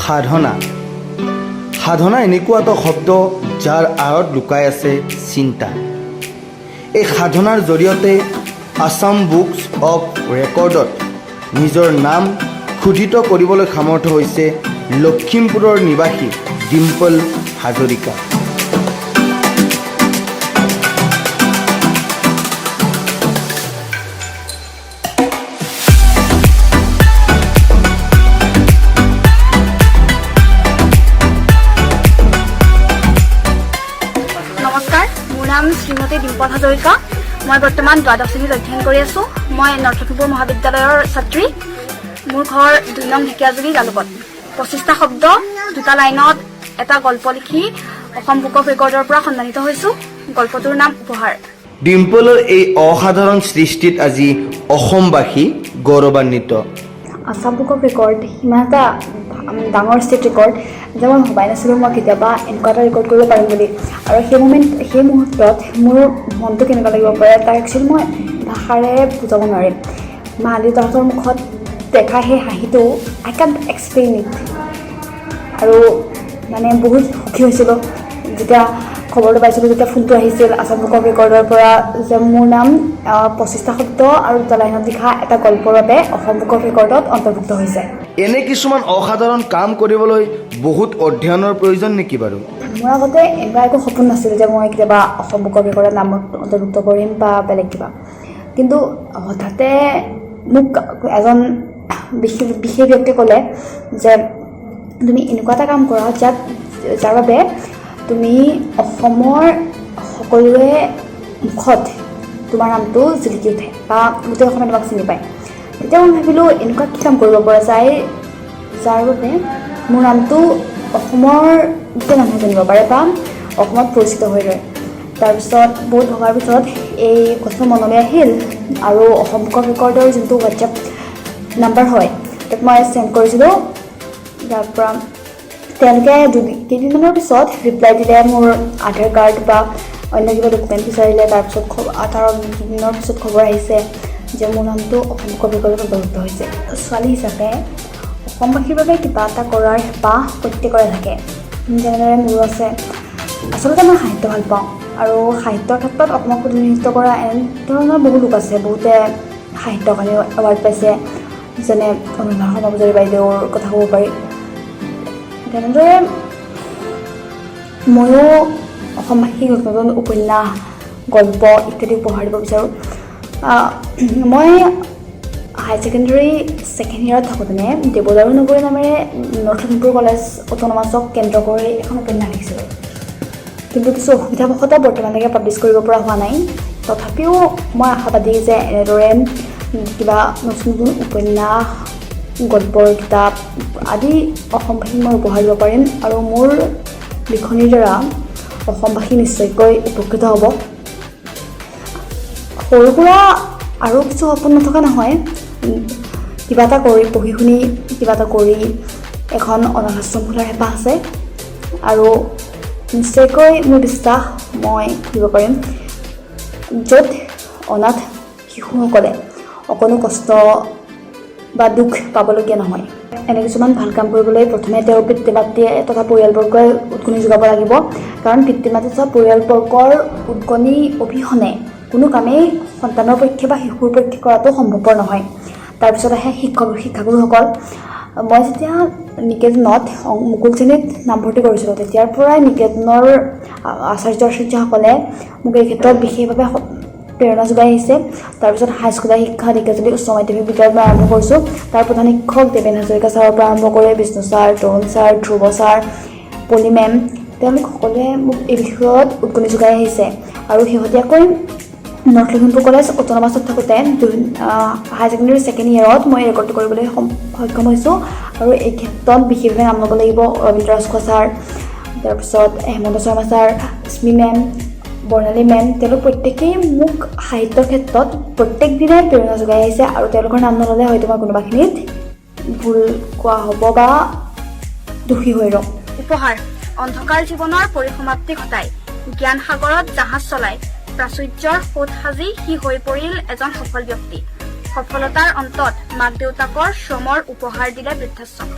সাধনা সাধনা এনেকুৱা এটা শব্দ যাৰ আঁৰত লুকাই আছে চিন্তা। এই সাধনাৰ জৰিয়তে আছাম বুকছ অৱ ৰেকৰ্ডত নিজৰ নাম খোদিত কৰিবলৈ সামৰ্থ হৈছে লখিমপুৰৰ নিবাসী ডিম্পল হাজৰিকা। নমস্কাৰ, মোৰ নাম শ্ৰীমতী ডিম্পল হাজৰিকা। মই বৰ্তমান দ্বাদশ শ্ৰেণীত অধ্যয়ন কৰি আছোঁ। মই নৰ্থ লখিমপুৰ মহাবিদ্যালয়ৰ ছাত্ৰী। মোৰ ঘৰ 2 নং ঢেকীয়াজুলি জালুকত। 25টা শব্দ 2টা লাইনত এটা গল্প লিখি অসম বুক অফ ৰেকৰ্ডৰ পৰা সন্মানিত হৈছোঁ। গল্পটোৰ নাম উপহাৰ। ডিম্পলৰ এই অসাধাৰণ সৃষ্টিত আজি অসমবাসী গৌৰৱান্বিত। আছাম বুক অফ ৰেকৰ্ড সিমান এটা ডাঙৰ ষ্টেট ৰেকৰ্ড যে মই ভবাই নাছিলোঁ মই কেতিয়াবা এনেকুৱা এটা ৰেকৰ্ড কৰিব পাৰিম বুলি। আৰু সেই মুহূৰ্তত মোৰ মনটো কেনেকুৱা লাগিব পাৰে তাক একচুৱেলি মই ভাষাৰে বুজাব নোৱাৰিম। মা দেউতাহঁতৰ মুখত দেখা সেই হাঁহিটো আই কেণ্ট এক্সপ্লেইন ইট। আৰু মানে বহুত সুখী হৈছিলোঁ যেতিয়া খবৰটো পাইছিলোঁ, যেতিয়া ফোনটো আহিছিল আছাম বুক অফ ৰেকৰ্ডৰ পৰা যে মোৰ নাম 25টা শব্দ আৰু 2টা লাইনত লিখা এটা গল্পৰ বাবে অসম বুক অফ ৰেকৰ্ডত অন্তৰ্ভুক্ত হৈছে। এনে কিছুমান অসাধাৰণ কাম কৰিবলৈ বহুত অধ্যয়নৰ প্ৰয়োজন নেকি বাৰু? মোৰ আগতে এনেকুৱা একো সপোন নাছিল যে মই কেতিয়াবা অসম বুক অফ ৰেকৰ্ডত নামত অন্তৰ্ভুক্ত কৰিম বা বেলেগ কিবা। কিন্তু হঠাতে মোক এজন বিশেষ ব্যক্তিয়ে ক'লে যে তুমি এনেকুৱা এটা কাম কৰা যাৰ বাবে তুমি অসমৰ সকলোৰে মুখত তোমাৰ নামটো জিলিকি উঠে বা গোটেই অসমে তোমাক চিনি পায়। তেতিয়া মই ভাবিলোঁ এনেকুৱা কি কাম কৰিব পৰা যায় যাৰ বাবে মোৰ নামটো অসমৰ গোটেই মানুহে জানিব পাৰে বা অসমত পৰিচিত হৈ ৰয়। তাৰপিছত বহুত ভবাৰ পিছত এই কথা মনলৈ আহিল আৰু অসম বুক অফ ৰেকৰ্ডৰ যোনটো হোৱাটছএপ নাম্বাৰ হয় তাত মই চেণ্ড কৰিছিলোঁ। তাৰ পৰা তেওঁলোকে কেইদিনমানৰ পিছত ৰিপ্লাই দিলে। মোৰ আধাৰ কাৰ্ড বা অন্য কিবা ডকুমেণ্ট বিচাৰিলে। তাৰপিছত 18 দিনৰ পিছত খবৰ আহিছে যে মোৰ নামটো অসম বুক অফ ৰেকৰ্ডত অন্তৰ্ভুক্ত হৈছে। ছোৱালী হিচাপে অসমবাসীৰ বাবে কিবা এটা কৰাৰ হেঁপাহ প্ৰত্যেকৰে থাকে, যেনেদৰে মোৰো আছে। আচলতে মই সাহিত্য ভাল পাওঁ আৰু সাহিত্যৰ ক্ষেত্ৰত অসমক প্ৰতিনিধিত্ব কৰা এনে ধৰণৰ বহু লোক আছে। বহুতে সাহিত্য একাডেমী এৱাৰ্ড পাইছে, যেনে অনুৰাধা শৰ্মা পূজাৰী বাইদেউৰ কথা ক'ব পাৰি। তেনেদৰে ময়ো অসমবাসীক নতুন উপন্যাস, গল্প ইত্যাদি উপহাৰ দিব বিচাৰোঁ। মই হাই ছেকেণ্ডেৰী ছেকেণ্ড ইয়েৰত থাকোঁতে দেৱদাৰু নগৰী নামেৰে নৰ্থ লখিমপুৰ কলেজ অট'নমাছক কেন্দ্ৰ কৰি এখন উপন্যাস লিখিছিলোঁ। কিন্তু কিছু অসুবিধাবশতঃ বৰ্তমানলৈকে পাব্লিছ কৰিব পৰা হোৱা নাই। তথাপিও মই আশাবাদী যে এনেদৰে কিবা নতুন নতুন উপন্যাস, গল্পৰ কিতাপ আদি অসমবাসীক মই উপহাৰ দিব পাৰিম আৰু মোৰ লিখনিৰ দ্বাৰা অসমবাসী নিশ্চয়কৈ উপকৃত হ'ব। সৰু সুৰা আৰু কিছু সপোন নথকা নহয়। কিবা এটা কৰি পঢ়ি শুনি কিবা এটা কৰি এখন অনাথ আশ্ৰম খোলাৰ হেঁপাহ আছে আৰু নিশ্চয়কৈ মোৰ বিশ্বাস মই খুলিব পাৰিম য'ত অনাথ শিশুসকলে অকণো কষ্ট বা দুখ পাবলগীয়া নহয়। এনে কিছুমান ভাল কাম কৰিবলৈ প্ৰথমে তেওঁৰ পিতৃ মাতৃয়ে তথা পৰিয়ালবৰ্গই উদগনি যোগাব লাগিব। কাৰণ পিতৃ মাতৃ তথা পৰিয়ালবৰ্গৰ উদগনি অবিহনে কোনো কামেই সন্তানৰ পক্ষে বা শিশুৰ পক্ষে কৰাটো সম্ভৱপৰ নহয়। তাৰপিছত আহে শিক্ষাগুৰুসকল। মই যেতিয়া নিকেতনত মুকুল শ্ৰেণীত নামভৰ্তি কৰিছিলোঁ তেতিয়াৰ পৰাই নিকেতনৰ আচাৰ্যসকলে মোক এই ক্ষেত্ৰত বিশেষভাৱে প্ৰেৰণা যোগাই আহিছে। তাৰপিছত হাইস্কুলীয়া শিক্ষা ঢেকীয়াজুলি উচ্চ মাধ্যমিক বিদ্যালয়ৰ পৰা আৰম্ভ কৰিছোঁ। তাৰ প্ৰধান শিক্ষক দেৱেন হাজৰিকা ছাৰৰ পৰা আৰম্ভ কৰি বিষ্ণু ছাৰ, তৰুণ ছাৰ, ধ্ৰুৱ ছাৰ, পলি মেম, তেওঁলোক সকলোৱে মোক এই বিষয়ত উদগনি যোগাই আহিছে। আৰু শেহতীয়াকৈ নৰ্থ লখিমপুৰ কলেজ অট'নমাছত থাকোঁতে হাই ছেকেণ্ডেৰী ছেকেণ্ড ইয়েৰত মই ৰেকৰ্ডটো কৰিবলৈ সক্ষম হৈছোঁ। আৰু এই ক্ষেত্ৰত বিশেষভাৱে নাম ল'ব লাগিব ৰবীন্দ্ৰ ৰাজখোৱা ছাৰ, তাৰপিছত হেমন্ত শৰ্মা ছাৰ, স্মি মেম, বৰ্ণালী মেম, তেওঁলোক প্ৰত্যেকেই মোক সাহিত্যৰ ক্ষেত্ৰত প্ৰত্যেক দিনাই প্ৰেৰণা যোগাই আহিছে। আৰু তেওঁলোকৰ নাম নল'লে হয়তো মই কোনোবাখিনিত ভুল কোৱা হ'ব বা দোষী হৈ ৰওঁ। উপহাৰ অন্ধকাৰ জীৱনৰ পৰিসমাপ্তি ঘটাই জ্ঞান সাগৰত জাহাজ চলাই প্ৰাচুৰ্যৰ সোঁত সাজি সি হৈ পৰিল এজন সফল ব্যক্তি। সফলতাৰ অন্তত মাক দেউতাকৰ শ্ৰমৰ উপহাৰ দিলে বৃদ্ধাশ্ৰম।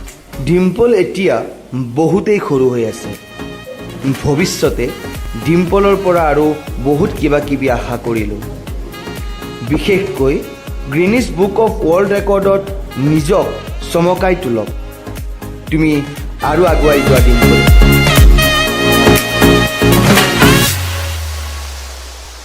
ডিম্পল এতিয়া বহুতেই সৰু হৈ আছে। ভৱিষ্যতে ডিম্পলৰ পৰা আৰু বহুত কিবা কিবি আশা কৰিলোঁ। বিশেষকৈ গ্ৰীনিছ বুক অফ ৱৰ্ল্ড ৰেকৰ্ডত নিজক চমকাই তোলক। তুমি আৰু আগুৱাই যোৱা ডিম্পল।